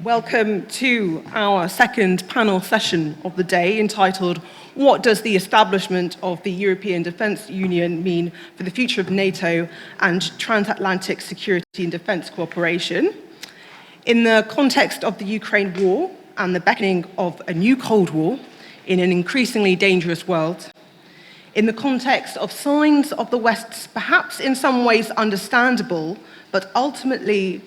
Welcome to our second panel session of the day entitled, What does the establishment of the European Defence Union mean for the future of NATO and transatlantic security and defence cooperation? In the context of the Ukraine war and the beckoning of a new Cold War in an increasingly dangerous world, in the context of signs of the West's perhaps in some ways understandable, but ultimately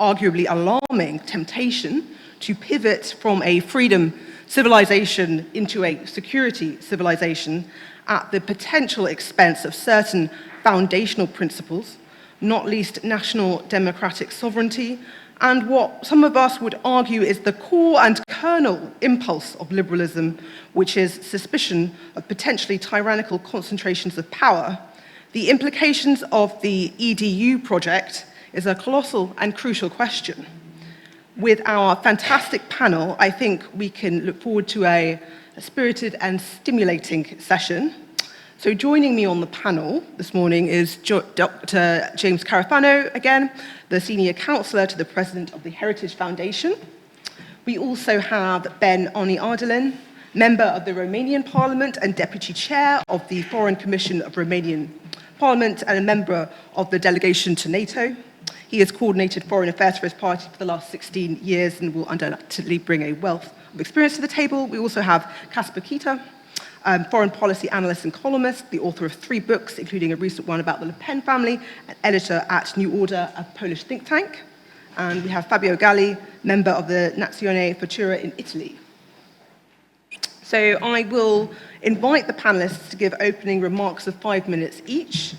arguably alarming temptation to pivot from a freedom civilization into a security civilization at the potential expense of certain foundational principles, not least national democratic sovereignty, and what some of us would argue is the core and kernel impulse of liberalism, which is suspicion of potentially tyrannical concentrations of power, the implications of the EDU project is a colossal and crucial question. With our fantastic panel, I think we can look forward to a spirited and stimulating session. So joining me on the panel this morning is Dr. James Carafano, again, the Senior Counsellor to the President of the Heritage Foundation. We also have Ben Oni Ardelean, Member of the Romanian Parliament and Deputy Chair of the Foreign Commission of Romanian Parliament and a member of the delegation to NATO. He has coordinated foreign affairs for his party for the last 16 years and will undoubtedly bring a wealth of experience to the table. We also have Casper Pita, foreign policy analyst and columnist, the author of 3 books, including a recent one about the Le Pen family, and editor at New Order, a Polish think tank. And we have Fabio Galli, member of the Nazione Futura in Italy. So I will invite the panelists to give opening remarks of 5 minutes each.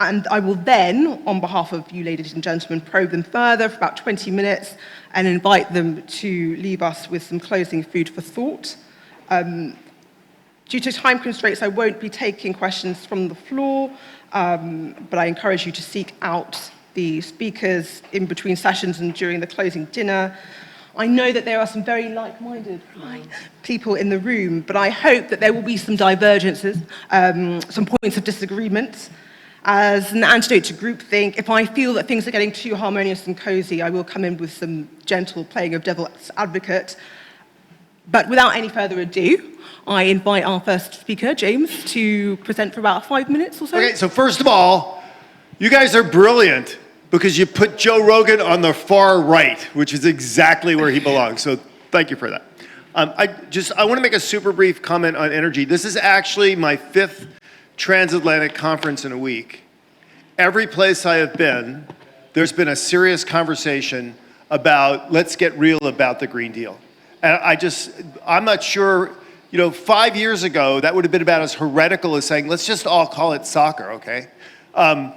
And I will then, on behalf of you ladies and gentlemen, probe them further for about 20 minutes and invite them to leave us with some closing food for thought. Due to time constraints, I won't be taking questions from the floor, but I encourage you to seek out the speakers in between sessions and during the closing dinner. I know that there are some very like-minded people in the room, but I hope that there will be some divergences, some points of disagreement. As an antidote to groupthink, if I feel that things are getting too harmonious and cozy, I will come in with some gentle playing of devil's advocate. But without any further ado, I invite our first speaker, James, to present for about 5 minutes or so. Okay, so first of all, you guys are brilliant because you put Joe Rogan on the far right, which is exactly where he belongs. So thank you for that. I want to make a super brief comment on energy. This is actually my 5th transatlantic conference in a week. Every place I have been, there's been a serious conversation about let's get real about the Green Deal. And I'm not sure, 5 years ago, that would have been about as heretical as saying, let's just all call it soccer, okay? I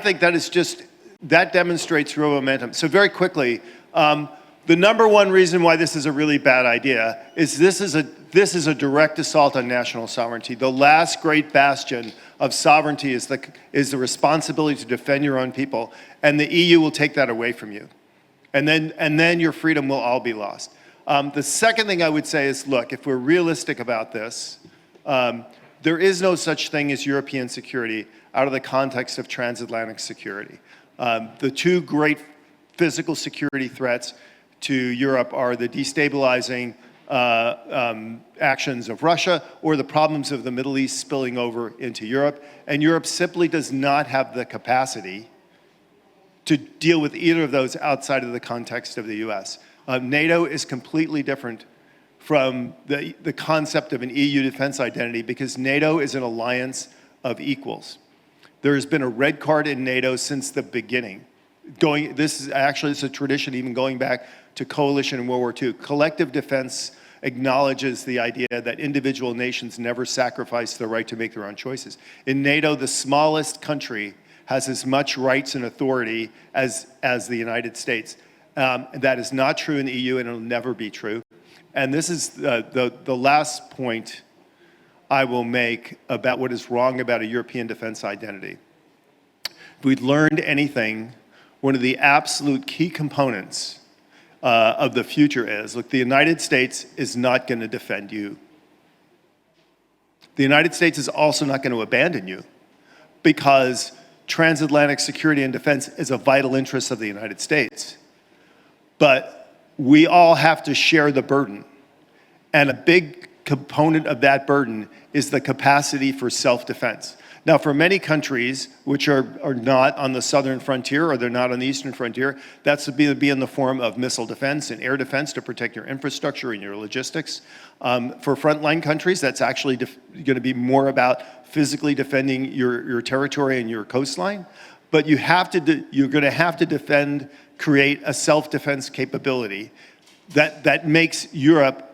think that demonstrates real momentum. So very quickly, the number one reason why this is a really bad idea is this is a direct assault on national sovereignty. The last great bastion of sovereignty is the responsibility to defend your own people, and the EU will take that away from you. And then your freedom will all be lost. The second thing I would say is, look, if we're realistic about this, there is no such thing as European security out of the context of transatlantic security. The 2 great physical security threats to Europe are the destabilizing actions of Russia or the problems of the Middle East spilling over into Europe. And Europe simply does not have the capacity to deal with either of those outside of the context of the US. NATO is completely different from the concept of an EU defense identity because NATO is an alliance of equals. There has been a red card in NATO since the beginning. This is a tradition even going back to coalition in World War II. Collective defense acknowledges the idea that individual nations never sacrifice the right to make their own choices. In NATO, the smallest country has as much rights and authority as the United States. That is not true in the EU, and it'll never be true. And this is the last point I will make about what is wrong about a European defense identity. If we'd learned anything, one of the absolute key components of the future is, look, the United States is not going to defend you. The United States is also not going to abandon you because transatlantic security and defense is a vital interest of the United States. But we all have to share the burden. And a big component of that burden is the capacity for self-defense. Now, for many countries which are not on the southern frontier or they're not on the eastern frontier, that's to be in the form of missile defense and air defense to protect your infrastructure and your logistics. For frontline countries, that's actually going to be more about physically defending your territory and your coastline. But you're going to have to create a self-defense capability that makes Europe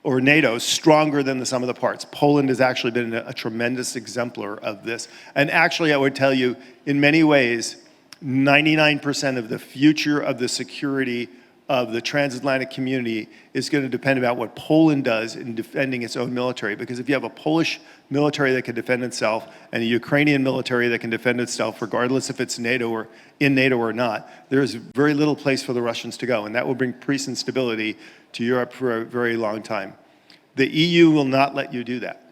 or NATO stronger than the sum of the parts. Poland has actually been a tremendous exemplar of this. And actually, I would tell you, in many ways, 99% of the future of the security of the transatlantic community is going to depend about what Poland does in defending its own military. Because if you have a Polish military that can defend itself and a Ukrainian military that can defend itself, regardless if it's NATO or in NATO or not, there is very little place for the Russians to go. And that will bring peace and stability to Europe for a very long time. The EU will not let you do that.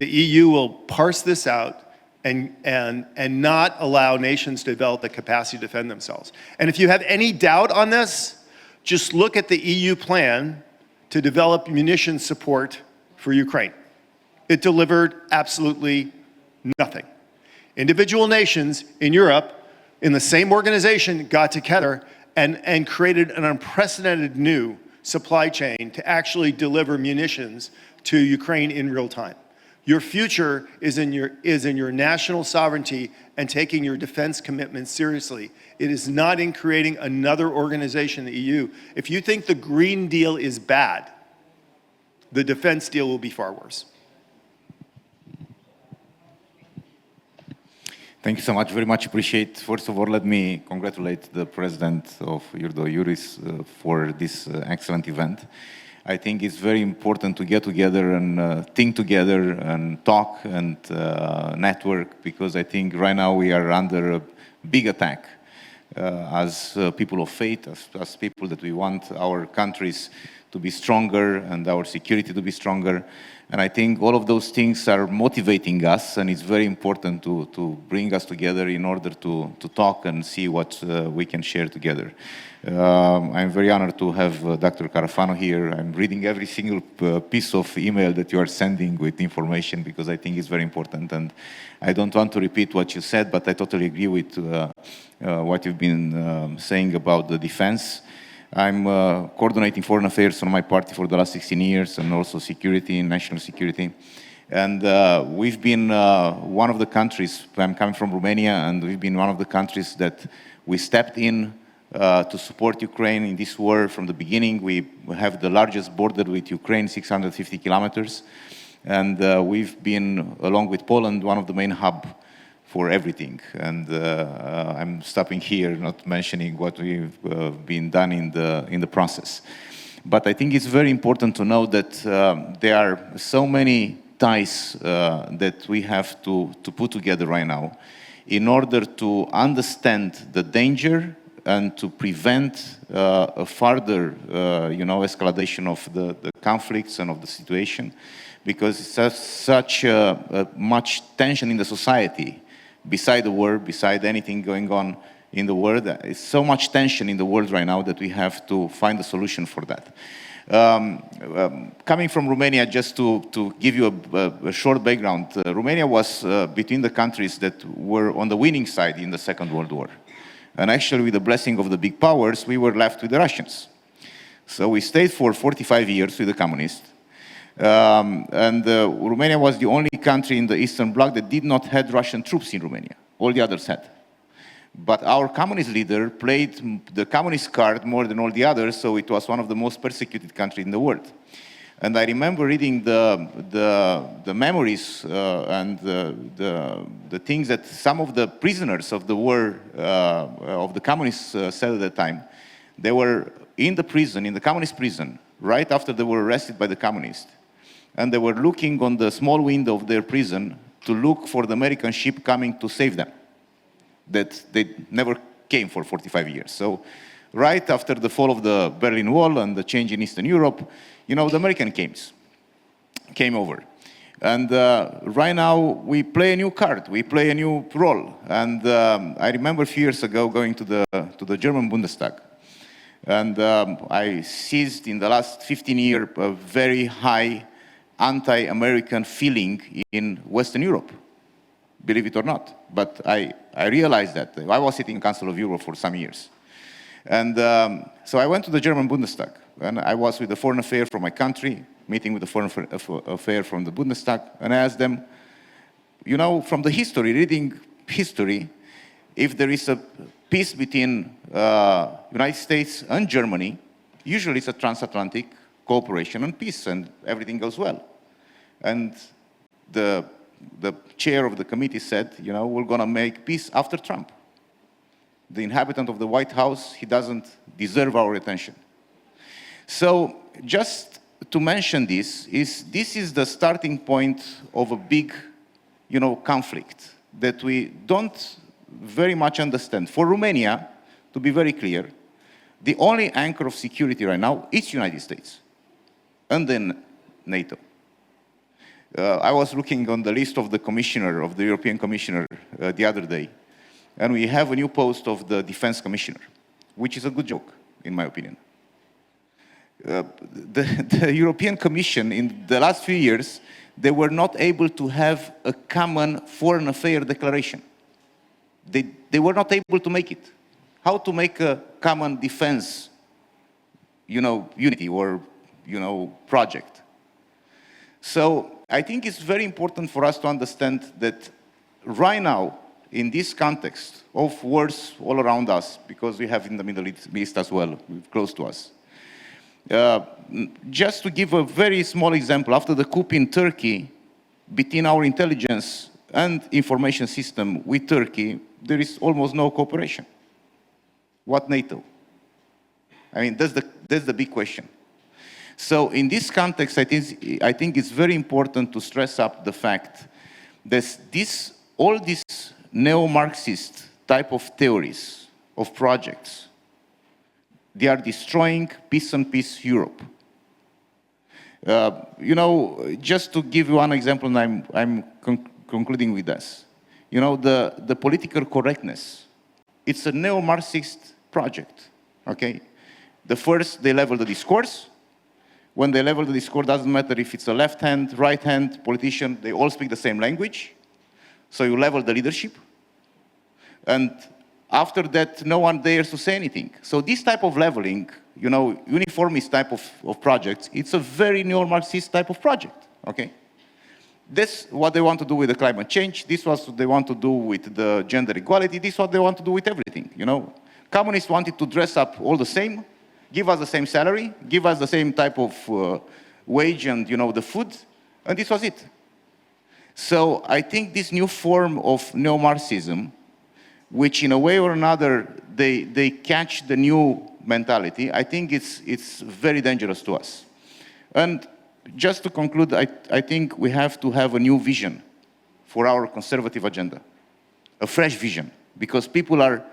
The EU will parse this out and not allow nations to develop the capacity to defend themselves. And if you have any doubt on this, just look at the EU plan to develop munitions support for Ukraine. It delivered absolutely nothing. Individual nations in Europe, in the same organization, got together and created an unprecedented new supply chain to actually deliver munitions to Ukraine in real time. Your future is in your national sovereignty and taking your defense commitments seriously. It is not in creating another organization, the EU. If you think the Green Deal is bad, the defense deal will be far worse. Thank you so much. Very much appreciate. First of all, let me congratulate the president of Ordo, Iuris, for this excellent event. I think it's very important to get together and think together and talk and network, because I think right now we are under a big attack as people of faith, as people that we want our countries to be stronger and our security to be stronger. And I think all of those things are motivating us, and it's very important to bring us together in order to talk and see what we can share together. I'm very honored to have Dr. Carafano here. I'm reading every single piece of email that you are sending with information, because I think it's very important. And I don't want to repeat what you said, but I totally agree with what you've been saying about the defense. I'm coordinating foreign affairs on my party for the last 16 years, and also security, national security. And we've been one of the countries, I'm coming from Romania, and we've been one of the countries that we stepped in to support Ukraine in this war from the beginning. We have the largest border with Ukraine, 650 kilometers. And we've been, along with Poland, one of the main hubs for everything. And I'm stopping here, not mentioning what we've been done in the process. But I think it's very important to know that there are so many ties that we have to put together right now in order to understand the danger and to prevent a further escalation of the conflicts and of the situation, because it's such much tension in the society. Beside the war, beside anything going on in the world, there's so much tension in the world right now that we have to find a solution for that. Coming from Romania, just to give you a short background, Romania was between the countries that were on the winning side in the Second World War. And actually, with the blessing of the big powers, we were left with the Russians. So we stayed for 45 years with the communists. Romania was the only country in the Eastern Bloc that did not have Russian troops in Romania. All the others had. But our communist leader played the communist card more than all the others, so it was one of the most persecuted countries in the world. And I remember reading the memories and the things that some of the prisoners of the war, of the communists said at the time. They were in the prison, in the communist prison, right after they were arrested by the communists. And they were looking on the small window of their prison to look for the American ship coming to save them. That they never came for 45 years. So right after the fall of the Berlin Wall and the change in Eastern Europe, the American came over. And right now, we play a new card, we play a new role. And I remember a few years ago going to the German Bundestag. And I seized in the last 15 years a very high anti-American feeling in Western Europe, believe it or not. But I realized that. I was sitting in Council of Europe for some years. And so I went to the German Bundestag, and I was with the Foreign Affairs from my country, meeting with the Foreign Affairs from the Bundestag, and I asked them, you know, from the history, reading history, if there is a peace between United States and Germany, usually it's a transatlantic cooperation and peace, and everything goes well. And the chair of the committee said, you know, we're going to make peace after Trump. The inhabitant of the White House, he doesn't deserve our attention. So just to mention this is the starting point of a big, you know, conflict that we don't very much understand. For Romania, to be very clear, the only anchor of security right now is United States, and then NATO. I was looking on the list of the commissioner, of the European Commissioner the other day, and we have a new post of the Defense Commissioner, which is a good joke, in my opinion. The European Commission, in the last few years, they were not able to have a common foreign affairs declaration. They were not able to make it. How to make a common defense, you know, unity or, you know, project. So I think it's very important for us to understand that right now, in this context of wars all around us, because we have in the Middle East as well, close to us. Just to give a very small example, after the coup in Turkey, between our intelligence and information system with Turkey, there is almost no cooperation. What NATO? I mean, that's the big question. So in this context, I think it's very important to stress up the fact that all these neo-Marxist type of theories, of projects, they are destroying peace and peace Europe. You know, just to give you one example, and I'm concluding with this. You know, the political correctness, it's a neo-Marxist project, okay? The first, they level the discourse. When they level the discourse, doesn't matter if it's a left-hand, right-hand politician, they all speak the same language. So you level the leadership. And after that, no one dares to say anything. So this type of leveling, you know, uniformist type of projects, it's a very neo-Marxist type of project, okay? This is what they want to do with the climate change. This is what they want to do with the gender equality. This is what they want to do with everything, you know? Communists wanted to dress up all the same, give us the same salary, give us the same type of wage and, you know, the food, and this was it. So I think this new form of neo-Marxism, which in a way or another, they catch the new mentality, I think it's very dangerous to us. And just to conclude, I think we have to have a new vision for our conservative agenda, a fresh vision, because people are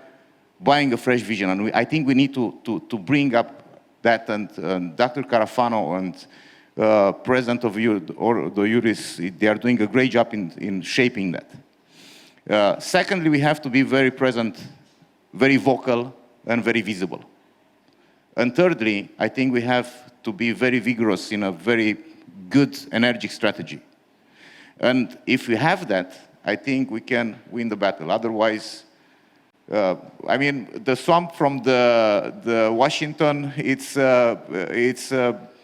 buying a fresh vision, and I think we need to bring up that, and Dr. Carafano and President of Ordo, Iuris, they are doing a great job in shaping that. Secondly, we have to be very present, very vocal, and very visible. And thirdly, I think we have to be very vigorous in a very good, energetic strategy. And if we have that, I think we can win the battle. Otherwise, I mean, the swamp from the Washington, it's a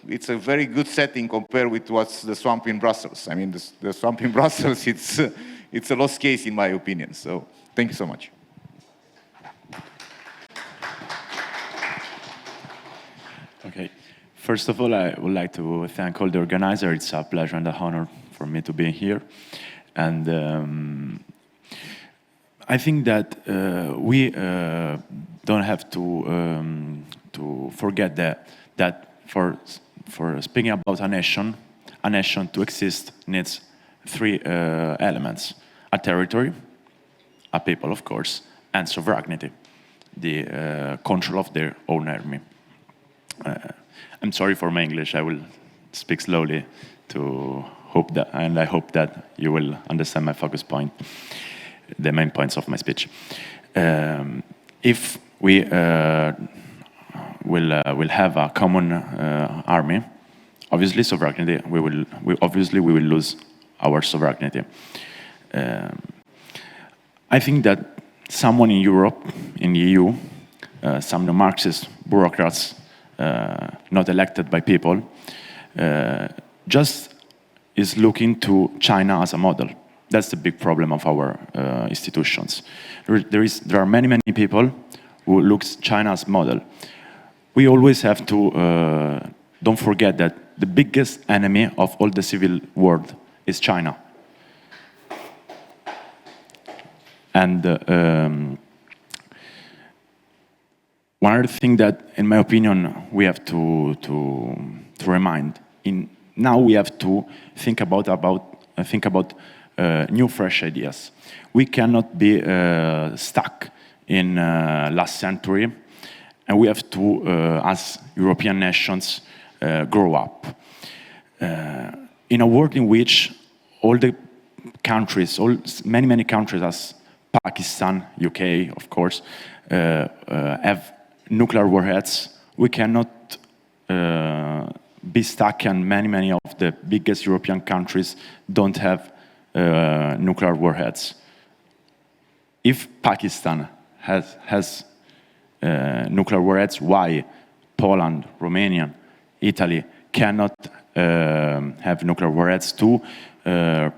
very good setting compared with what's the swamp in Brussels. I mean, the swamp in Brussels, it's a lost case in my opinion. So thank you so much. Okay. First of all, I would like to thank all the organizers. It's a pleasure and an honor for me to be here. And I think that we don't have to forget that for speaking about a nation to exist needs three elements: a territory, a people, of course, and sovereignty, the control of their own army. I'm sorry for my English. I will speak slowly to I hope that you will understand my focus point, the main points of my speech. If we will have a common army, obviously sovereignty, we will lose our sovereignty. I think that someone in Europe, in the EU, some Marxist bureaucrats not elected by people, just is looking to China as a model. That's the big problem of our institutions. There are many people who look China as model. We always have to don't forget that the biggest enemy of all the civil world is China. And one other thing that, in my opinion, we have to remind. Now we have to think about new, fresh ideas. We cannot be stuck in last century, and we have to, as European nations, grow up. In a world in which all the countries, many countries, as Pakistan, UK, of course, have nuclear warheads, we cannot be stuck, and many of the biggest European countries don't have nuclear warheads. If Pakistan has nuclear warheads, why Poland, Romania, Italy cannot have nuclear warheads to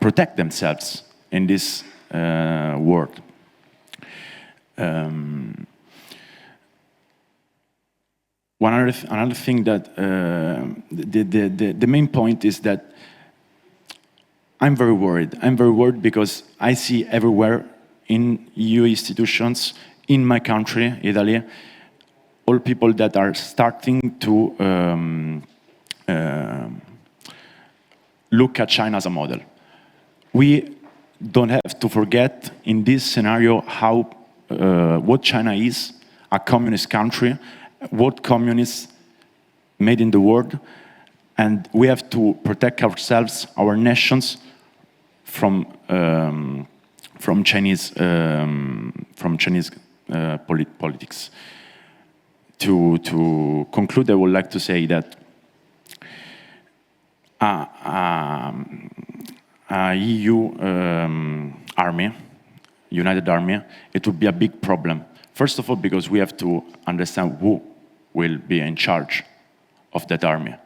protect themselves in this world? Another thing that the main point is that I'm very worried. I'm very worried because I see everywhere in EU institutions, in my country, Italy, all people that are starting to look at China as a model. We don't have to forget in this scenario how what China is, a communist country, what communists made in the world, and we have to protect ourselves, our nations, from Chinese politics. To conclude, I would like to say that a EU army, united army, it would be a big problem. First of all, because we have to understand who will be in charge of that army.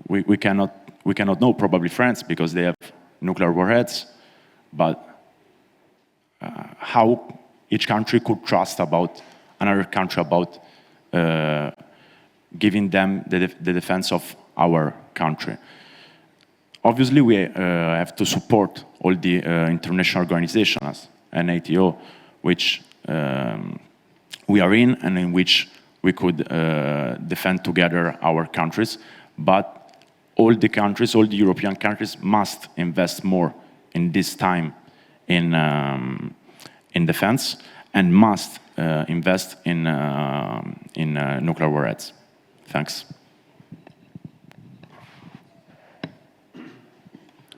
We cannot know, probably France, because they have nuclear warheads, but how each country could trust about another country about giving them the defense of our country. Obviously, we have to support all the international organizations, NATO, which we are in and in which we could defend together our countries. But all the countries, all the European countries must invest more in this time in defense and must invest in nuclear warheads. Thanks.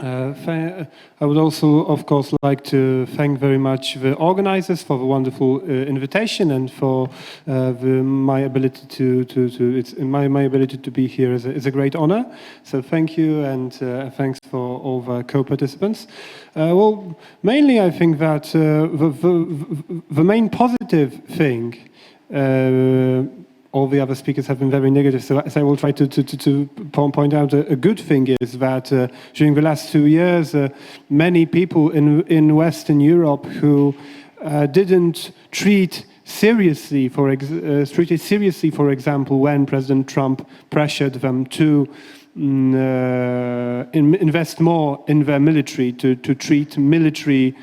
I would also, of course, like to thank very much the organizers for the wonderful invitation and for my ability my ability to be here is a great honor. So thank you, and thanks for all the co-participants. Well, mainly I think that the main positive thing. All the other speakers have been very negative, so I will try to point out a good thing is that during the last 2 years, many people in Western Europe who didn't treat seriously, for example, when President Trump pressured them to invest more in their military, to treat military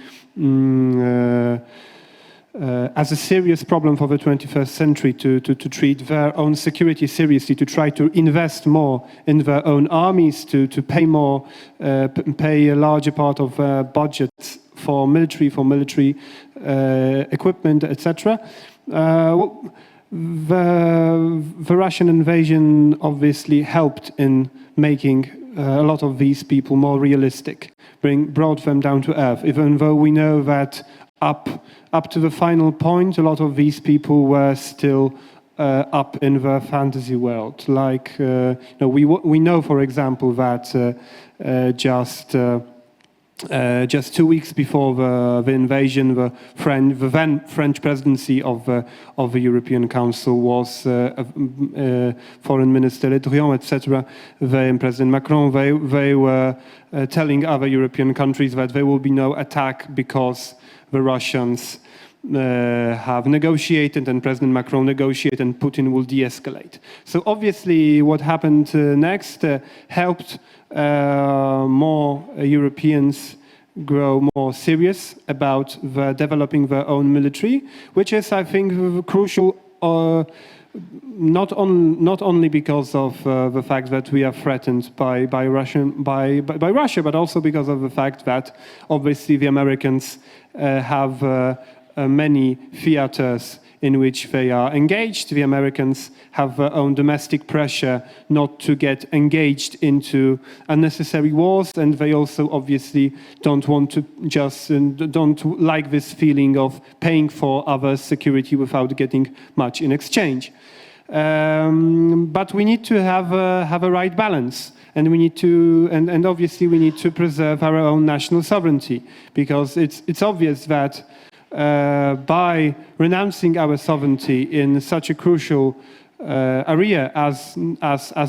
as a serious problem for the 21st century, to treat their own security seriously, to try to invest more in their own armies, to pay more, pay a larger part of their budgets for military equipment, etc. the Russian invasion obviously helped in making a lot of these people more realistic, brought them down to earth, even though we know that up to the final point, a lot of these people were still up in the fantasy world. Like, we know, for example, that just 2 weeks before the invasion, the then French presidency of the European Council was Foreign Minister Le Drian, etc. And President Macron, they were telling other European countries that there will be no attack because the Russians have negotiated and President Macron negotiated and Putin will de-escalate. So obviously what happened next helped more Europeans grow more serious about developing their own military, which is, I think, crucial not only because of the fact that we are threatened by Russia, but also because of the fact that obviously the Americans have many theaters in which they are engaged. The Americans have their own domestic pressure not to get engaged into unnecessary wars, and they also obviously don't like this feeling of paying for others' security without getting much in exchange. But we need to have a right balance. And we need to, and obviously we need to preserve our own national sovereignty, because it's obvious that by renouncing our sovereignty in such a crucial area as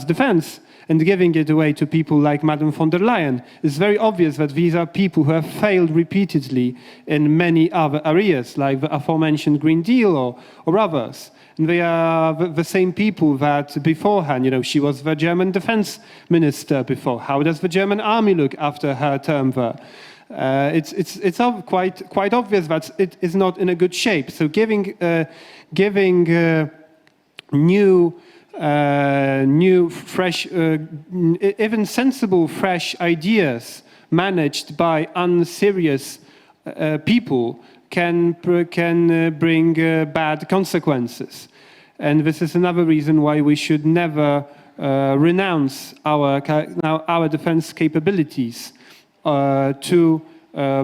defense and giving it away to people like Madame von der Leyen, it's very obvious that these are people who have failed repeatedly in many other areas, like the aforementioned Green Deal or others. And they are the same people that beforehand, she was the German defense minister before. How does the German army look after her term there? It's quite obvious that it is not in a good shape. So giving new, fresh, even sensible, fresh ideas managed by unserious people can bring bad consequences. And this is another reason why we should never renounce our defense capabilities to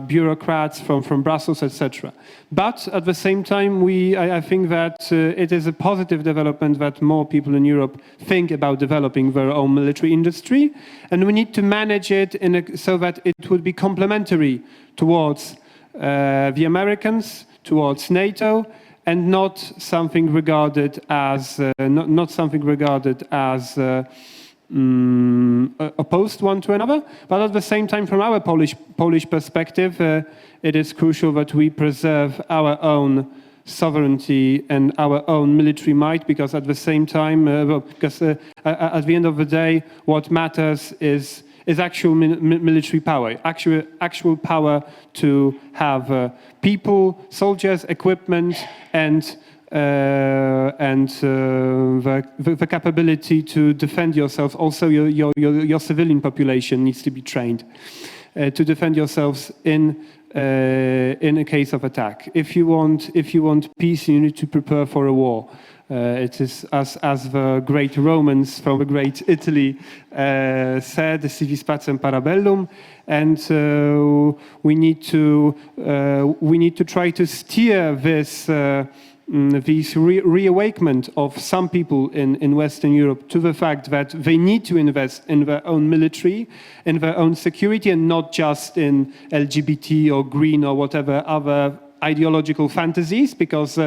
bureaucrats from Brussels, etc. But at the same time, I think that it is a positive development that more people in Europe think about developing their own military industry, and we need to manage it so that it would be complementary towards the Americans, towards NATO, and not something regarded as opposed one to another. But at the same time, from our Polish perspective, it is crucial that we preserve our own sovereignty and our own military might, because at the same time, at the end of the day, what matters is actual military power, actual power to have people, soldiers, equipment, and the capability to defend yourself. Also, your civilian population needs to be trained to defend yourselves in a case of attack. If you want peace, you need to prepare for a war. It is as the great Romans from the great Italy said, "Si vis pacem para bellum," and we need to try to steer this reawakenment of some people in Western Europe to the fact that they need to invest in their own military, in their own security, and not just in LGBT or green or whatever other ideological fantasies, because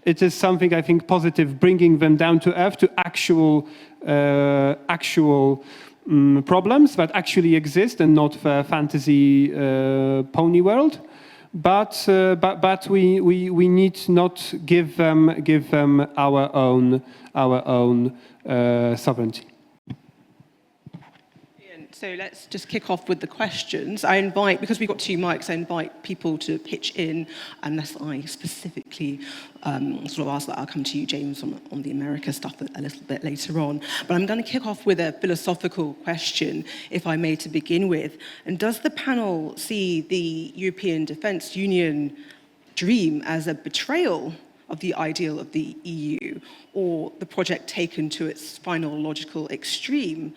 it is something, I think, positive, bringing them down to earth, to actual problems that actually exist and not the fantasy pony world. But we need not give them our own sovereignty. So let's just kick off with the questions. I invite, because we've got 2 mics, I invite people to pitch in, unless I specifically sort of ask that. I'll come to you, James, on the America stuff a little bit later on. But I'm going to kick off with a philosophical question, if I may, to begin with. And does the panel see the European Defence Union dream as a betrayal of the ideal of the EU, or the project taken to its final logical extreme.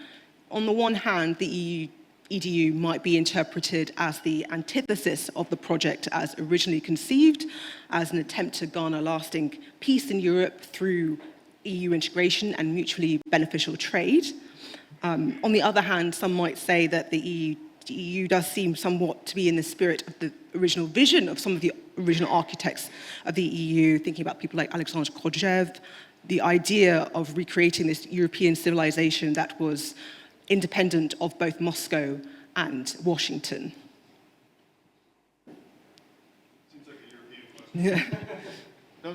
On the one hand, the EDU might be interpreted as the antithesis of the project as originally conceived, as an attempt to garner lasting peace in Europe through EU integration and mutually beneficial trade. On the other hand, some might say that the EU does seem somewhat to be in the spirit of the original vision of some of the original architects of the EU, thinking about people like Alexandre Kojève, the idea of recreating this European civilization that was independent of both Moscow and Washington. Seems like a European question. Yeah. No.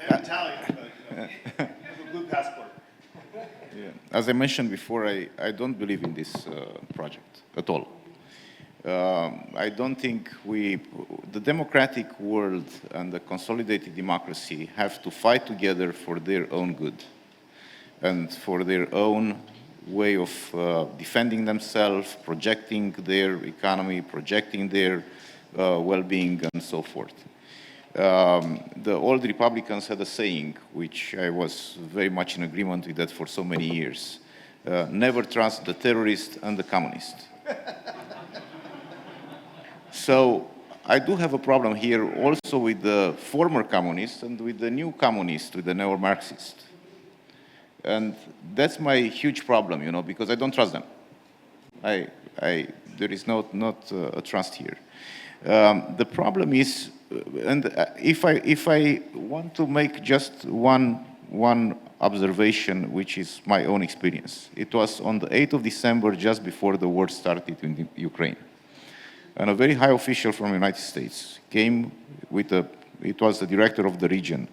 I'm Italian, but I have a blue passport. Yeah. As I mentioned before, I don't believe in this project at all. I don't think the democratic world and the consolidated democracy have to fight together for their own good and for their own way of defending themselves, projecting their economy, projecting their well-being, and so forth. The old Republicans had a saying, which I was very much in agreement with that for so many years. Never trust the terrorist and the communist. So I do have a problem here also with the former communists and with the new communists, with the neo-Marxists. And that's my huge problem, because I don't trust them. There is not a trust here. The problem is, and if I want to make just one observation, which is my own experience. It was on the 8th of December, just before the war started in Ukraine. And a very high official from the United States came with it was the director of the region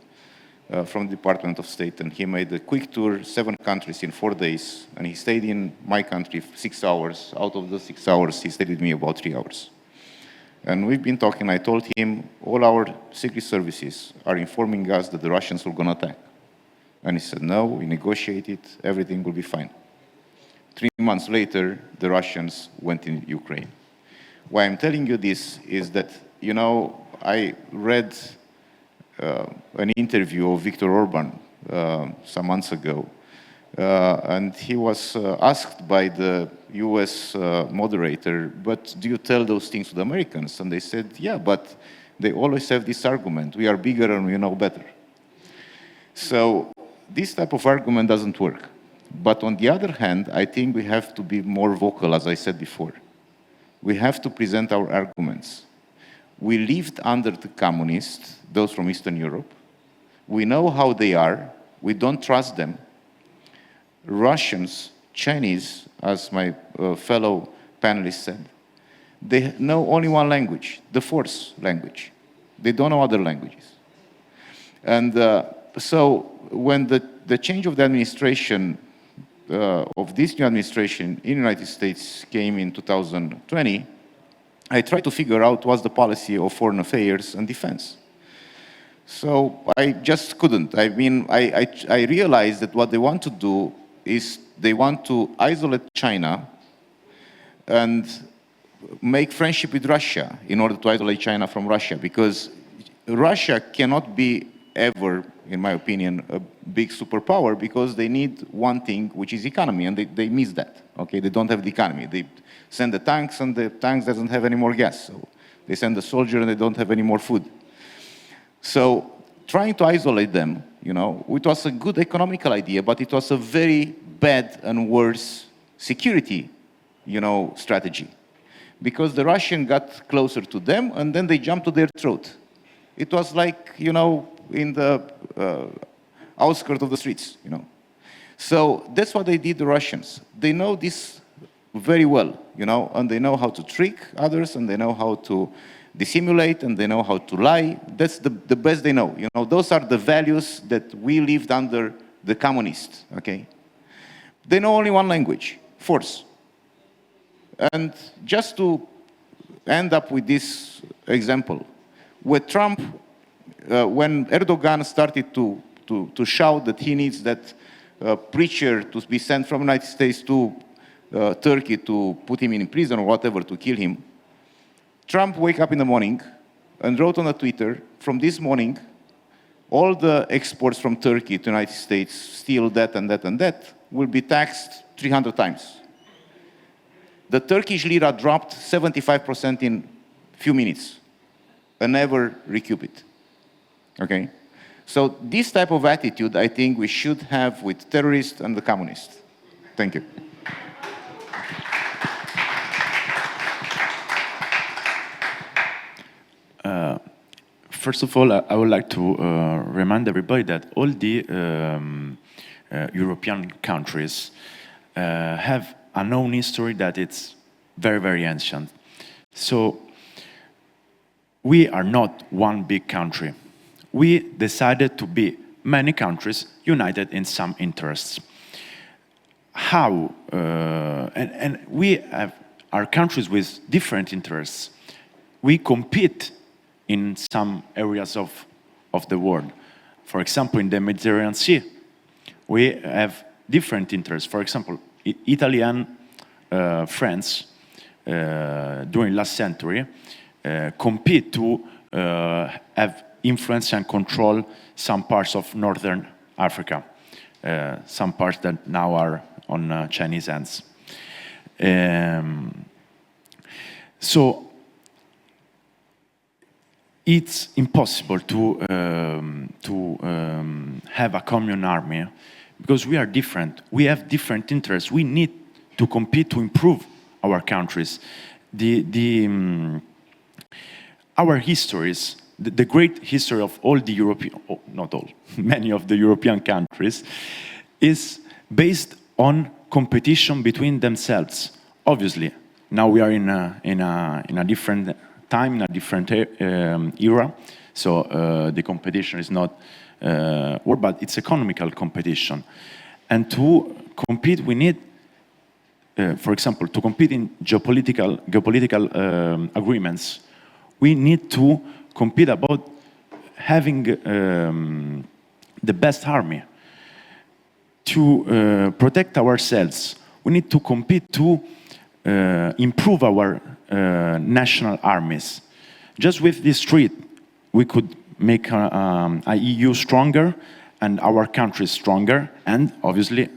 from the Department of State, and he made a quick tour, 7 countries in 4 days, and he stayed in my country 6 hours. Out of those 6 hours, he stayed with me about 3 hours. And we've been talking. I told him all our secret services are informing us that the Russians were going to attack. And he said, no, we negotiated, everything will be fine. 3 months later, the Russians went in Ukraine. Why I'm telling you this is that, I read an interview of Viktor Orban some months ago, and he was asked by the US moderator, but do you tell those things to the Americans? And they said, yeah, but they always have this argument, we are bigger and we know better. So this type of argument doesn't work. But on the other hand, I think we have to be more vocal, as I said before. We have to present our arguments. We lived under the communists, those from Eastern Europe. We know how they are. We don't trust them. Russians, Chinese, as my fellow panelists said, they know only one language, the force language. They don't know other languages. And so when the change of the administration, of this new administration in the United States came in 2020, I tried to figure out what's the policy of foreign affairs and defense. So I just couldn't. I mean, I realized that what they want to do is they want to isolate China and make friendship with Russia in order to isolate China from Russia, because Russia cannot be ever, in my opinion, a big superpower, because they need one thing, which is economy, and they miss that. Okay, they don't have the economy. They send the tanks, and the tanks doesn't have any more gas. So they send the soldier, and they don't have any more food. So trying to isolate them, it was a good economical idea, but it was a very bad and worse security, strategy, because the Russian got closer to them, and then they jumped to their throat. It was like, in the outskirts of the streets, So that's what they did, the Russians. They know this very well, and they know how to trick others, and they know how to dissimulate, and they know how to lie. That's the best they know. Those are the values that we lived under the communists, okay? They know only one language, force. And just to end up with this example, with Trump, when Erdogan started to shout that he needs that preacher to be sent from the United States to Turkey to put him in prison or whatever, to kill him, Trump wake up in the morning and wrote on a Twitter, from this morning, all the exports from Turkey to the United States, steel, that and that and that, will be taxed 300 times. The Turkish lira dropped 75% in a few minutes and never recoup it. Okay? So this type of attitude, I think we should have with terrorists and the communists. Thank you. First of all, I would like to remind everybody that all the European countries have a known history that it's very, very ancient. So we are not one big country. We decided to be many countries united in some interests. How? And we have our countries with different interests. We compete in some areas of the world. For example, in the Mediterranean Sea, we have different interests. For example, Italy and France, during last century, compete to have influence and control some parts of northern Africa, some parts that now are on Chinese hands. So it's impossible to have a common army because we are different. We have different interests. We need to compete to improve our countries. Our histories, the great history of all the European, not all, many of the European countries, is based on competition between themselves. Obviously, now we are in a different time, in a different era, so the competition is not war, but it's economical competition. And to compete, we need, for example, to compete in geopolitical agreements, we need to compete about having the best army. To protect ourselves, we need to compete to improve our national armies. Just with this treaty, we could make a EU stronger and our country stronger and obviously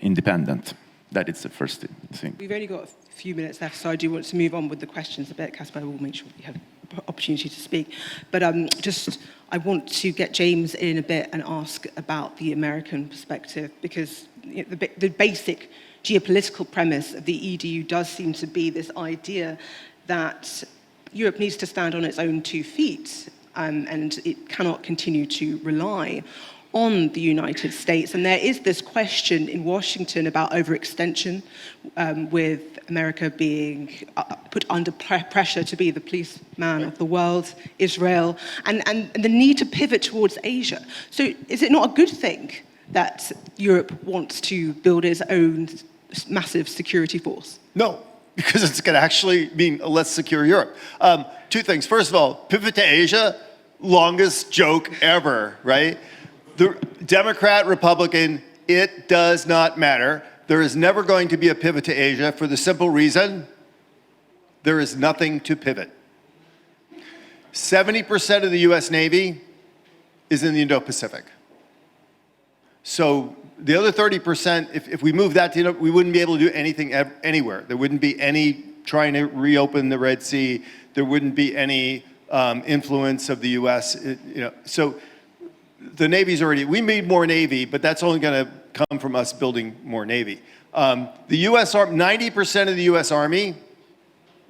independent. That is the first thing. We've only got a few minutes left, so I do want to move on with the questions a bit. Casper will make sure we have opportunity to speak. But I want to get James in a bit and ask about the American perspective, because the basic geopolitical premise of the EDU does seem to be this idea that Europe needs to stand on its own 2 feet, and it cannot continue to rely on the United States. And there is this question in Washington about overextension, with America being put under pressure to be the policeman of the world, Israel, and the need to pivot towards Asia. So is it not a good thing that Europe wants to build its own massive security force? No, because it's going to actually mean a less secure Europe. 2 things. First of all, pivot to Asia, longest joke ever, right? The Democrat, Republican, it does not matter. There is never going to be a pivot to Asia for the simple reason there is nothing to pivot. 70% of the US Navy is in the Indo-Pacific. So the other 30%, if we move that to, we wouldn't be able to do anything anywhere. There wouldn't be any trying to reopen the Red Sea. There wouldn't be any influence of the US. So the Navy's already, we need more Navy, but that's only going to come from us building more Navy. The US Army, 90% of the US Army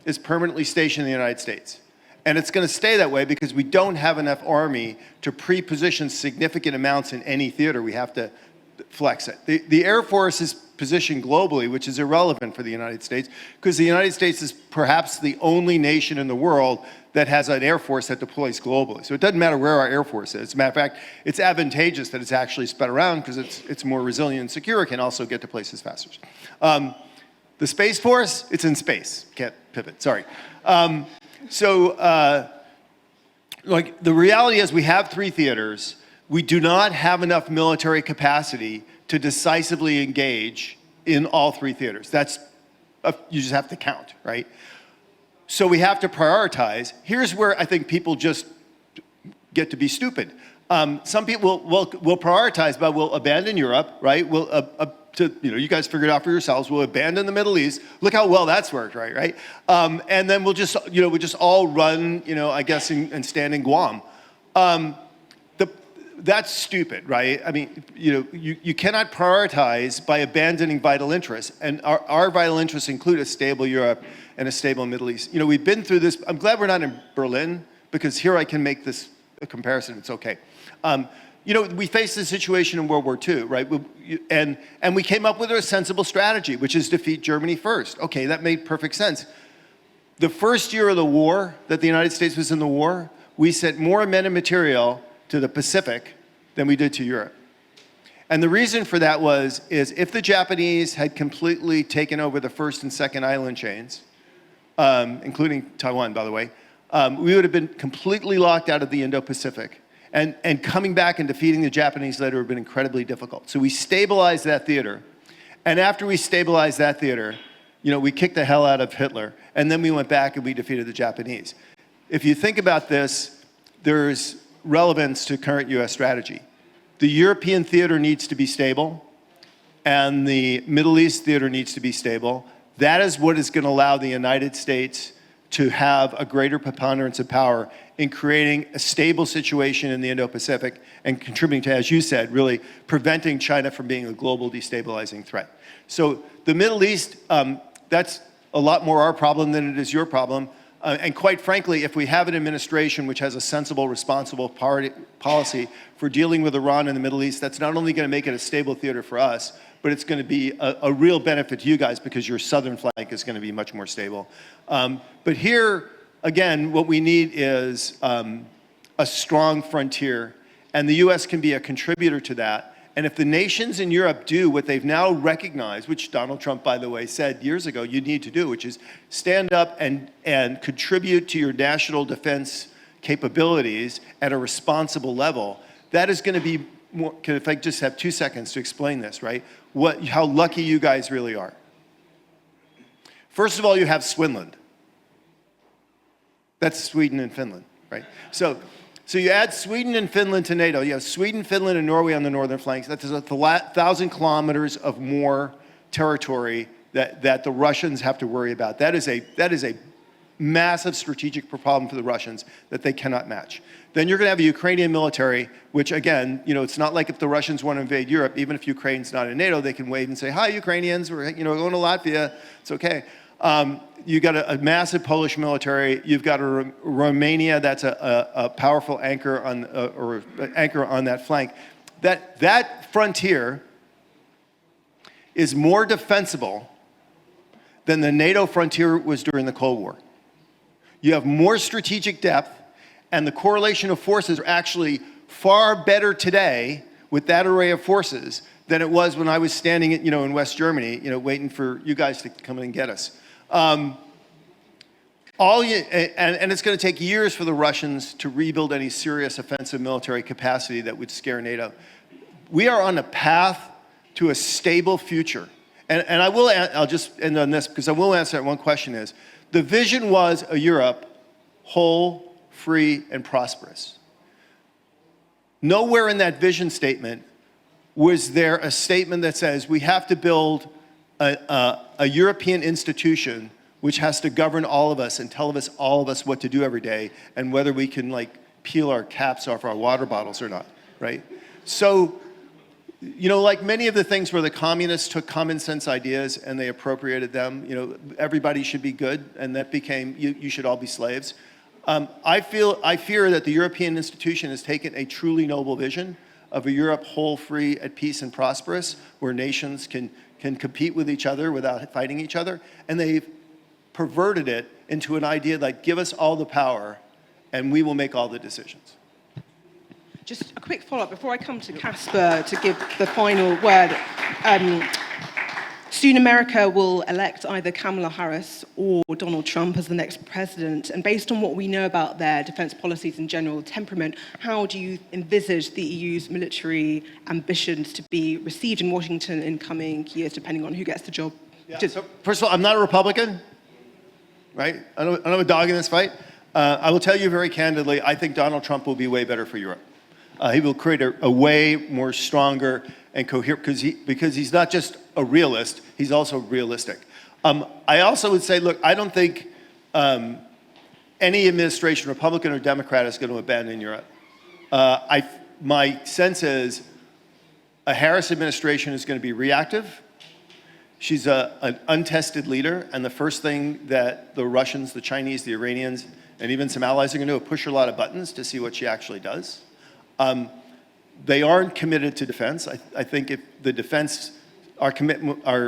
is permanently stationed in the United States. And it's going to stay that way because we don't have enough Army to pre-position significant amounts in any theater. We have to flex it. The Air Force is positioned globally, which is irrelevant for the United States, because the United States is perhaps the only nation in the world that has an Air Force that deploys globally. So it doesn't matter where our Air Force is. As a matter of fact, it's advantageous that it's actually spread around because it's more resilient and secure. It can also get to places faster. The Space Force, it's in space. Can't pivot, sorry. Like the reality is we have 3 theaters. We do not have enough military capacity to decisively engage in all 3 theaters. That's, you just have to count, right? so we have to prioritize. Here's where I think people just get to be stupid. Some people will prioritize, but we'll abandon Europe, right? You guys figure it out for yourselves. We'll abandon the Middle East. Look how well that's worked, right? And then we'll just all run, I guess, and stand in Guam. That's stupid, right? I mean, you cannot prioritize by abandoning vital interests. And our vital interests include a stable Europe and a stable Middle East. We've been through this. I'm glad we're not in Berlin, because here I can make this a comparison. It's okay. We faced this situation in World War II, right? And we came up with a sensible strategy, which is defeat Germany first. Okay, that made perfect sense. The first year of the war, that the United States was in the war, we sent more men and material to the Pacific than we did to Europe. And the reason for that is if the Japanese had completely taken over the first and second island chains, including Taiwan, by the way, we would have been completely locked out of the Indo-Pacific. And coming back and defeating the Japanese later would have been incredibly difficult. So we stabilized that theater. And after we stabilized that theater, we kicked the hell out of Hitler. And then we went back and we defeated the Japanese. If you think about this, there's relevance to current US strategy. The European theater needs to be stable, and the Middle East theater needs to be stable. That is what is going to allow the United States to have a greater preponderance of power in creating a stable situation in the Indo-Pacific and contributing to, as you said, really preventing China from being a global destabilizing threat. So the Middle East, that's a lot more our problem than it is your problem. And quite frankly, if we have an administration which has a sensible, responsible policy for dealing with Iran in the Middle East, that's not only going to make it a stable theater for us, but it's going to be a real benefit to you guys, because your southern flank is going to be much more stable. But here, again, what we need is a strong frontier, and the US can be a contributor to that. And if the nations in Europe do what they've now recognized, which Donald Trump, by the way, said years ago you need to do, which is stand up and contribute to your national defense capabilities at a responsible level, that is going to be more, if I just have 2 seconds to explain this, right? How lucky you guys really are. First of all, you have Swinland. That's Sweden and Finland, right? So you add Sweden and Finland to NATO. You have Sweden, Finland, and Norway on the northern flanks. That's 1,000 kilometers of more territory that the Russians have to worry about. That is a massive strategic problem for the Russians that they cannot match. Then you're going to have a Ukrainian military, which again, it's not like if the Russians want to invade Europe, even if Ukraine's not in NATO, they can wave and say, "Hi, Ukrainians, we're going to Latvia. It's okay." You've got a massive Polish military. You've got a Romania that's a powerful anchor on that flank. That frontier is more defensible than the NATO frontier was during the Cold War. You have more strategic depth, and the correlation of forces are actually far better today with that array of forces than it was when I was standing in West Germany, waiting for you guys to come in and get us. And it's going to take years for the Russians to rebuild any serious offensive military capacity that would scare NATO. We are on a path to a stable future. And I'll just end on this, because I will answer that one question is, the vision was a Europe whole, free, and prosperous. Nowhere in that vision statement was there a statement that says we have to build a European institution which has to govern all of us and tell all of us what to do every day and whether we can peel our caps off our water bottles or not, right? So, like many of the things where the communists took common sense ideas and they appropriated them, everybody should be good, and that became, you should all be slaves. I fear that the European institution has taken a truly noble vision of a Europe whole, free, at peace, and prosperous, where nations can compete with each other without fighting each other, and they've perverted it into an idea like, give us all the power and we will make all the decisions. Just a quick follow-up before I come to Casper to give the final word. Soon America will elect either Kamala Harris or Donald Trump as the next president. And based on what we know about their defense policies and general temperament, how do you envisage the EU's military ambitions to be received in Washington in coming years, depending on who gets the job? Yeah. So first of all, I'm not a Republican. right? I don't have a dog in this fight. I will tell you very candidly, I think Donald Trump will be way better for Europe. He will create a way more stronger and coherent, because he's not just a realist, he's also realistic. I also would say, look, I don't think any administration, Republican or Democrat, is going to abandon Europe. My sense is a Harris administration is going to be reactive. She's an untested leader, and the first thing that the Russians, the Chinese, the Iranians, and even some allies are going to do is push a lot of buttons to see what she actually does. They aren't committed to defense. I think if the defense, our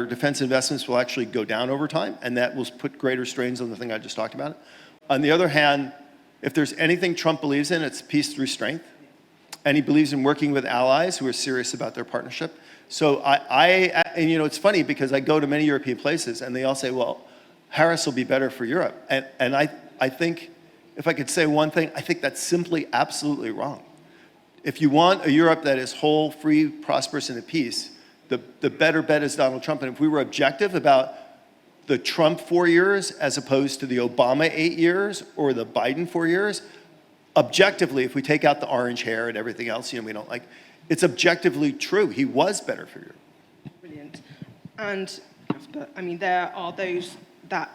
defense investments will actually go down over time, and that will put greater strains on the thing I just talked about. On the other hand, if there's anything Trump believes in, it's peace through strength. And he believes in working with allies who are serious about their partnership. So and you know, it's funny because I go to many European places and they all say, well, Harris will be better for Europe. And I think, if I could say one thing, I think that's simply absolutely wrong. If you want a Europe that is whole, free, prosperous, and at peace, the better bet is Donald Trump. And if we were objective about the Trump 4 years as opposed to the Obama 8 years or the Biden 4 years, objectively, if we take out the orange hair and everything else, you know, we don't like, it's objectively true. He was better for Europe. Brilliant. And, Casper, I mean, there are those that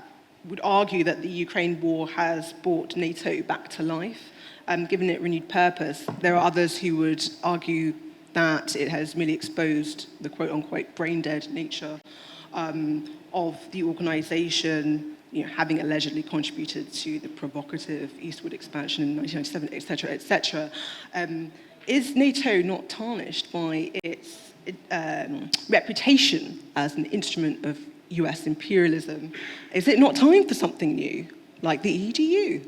would argue that the Ukraine war has brought NATO back to life, given it renewed purpose. There are others who would argue that it has merely exposed the quote-unquote brain-dead nature of the organization, you know, having allegedly contributed to the provocative eastward expansion in 1997, etc., etc. Is NATO not tarnished by its reputation as an instrument of US imperialism? Is it not time for something new, like the EDU?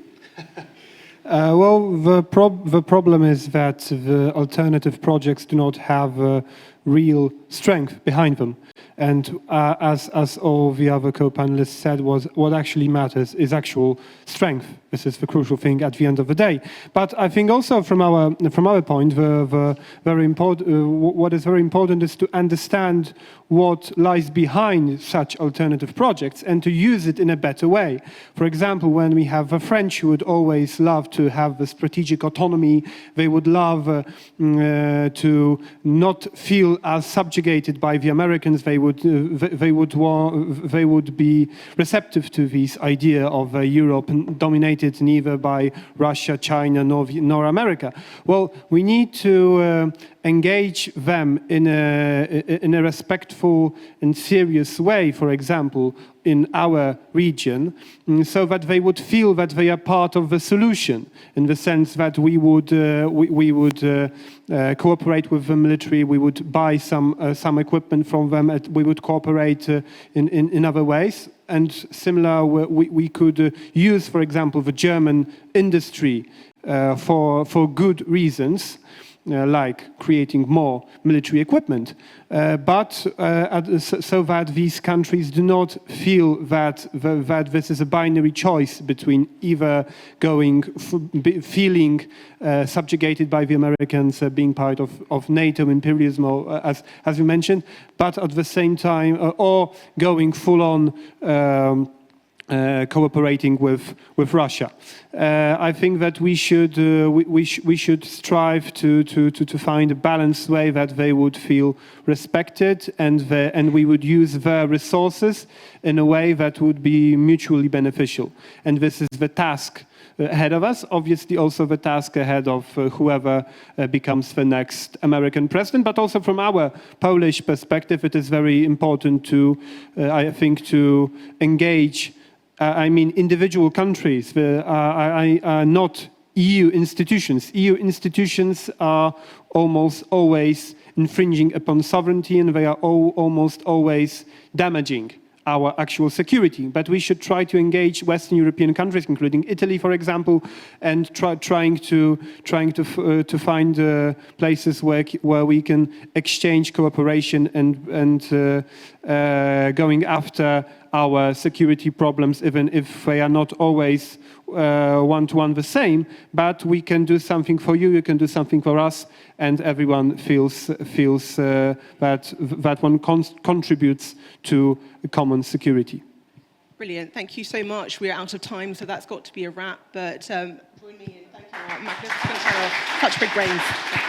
Well, the problem is that the alternative projects do not have real strength behind them. And as all the other co-panelists said, what actually matters is actual strength. This is the crucial thing at the end of the day. But I think also from our point, what is very important is to understand what lies behind such alternative projects and to use it in a better way. For example, when we have the French who would always love to have the strategic autonomy, they would love to not feel as subjugated by the Americans. They would be receptive to this idea of Europe dominated neither by Russia, China, nor America. Well, we need to engage them in a respectful and serious way, for example, in our region, so that they would feel that they are part of the solution, in the sense that we would cooperate with the military, we would buy some equipment from them, we would cooperate in other ways. And similar, we could use, for example, the German industry for good reasons, like creating more military equipment, but so that these countries do not feel that this is a binary choice between either feeling subjugated by the Americans, being part of NATO imperialism, or, as you mentioned, but at the same time, or going full on cooperating with Russia. I think that we should strive to find a balanced way that they would feel respected, and we would use their resources in a way that would be mutually beneficial. And this is the task ahead of us, obviously also the task ahead of whoever becomes the next American president, but also from our Polish perspective, it is very important to, I think, to engage individual countries are not EU institutions. EU institutions are almost always infringing upon sovereignty, and they are almost always damaging our actual security. But we should try to engage Western European countries, including Italy, for example, and trying to find places where we can exchange cooperation and going after our security problems, even if they are not always one-to-one the same, but we can do something for you, you can do something for us, and everyone feels that one contributes to common security. Brilliant. Thank you so much. We're out of time, so that's got to be a wrap. But join me in thanking our magnificent panel. Such big brains.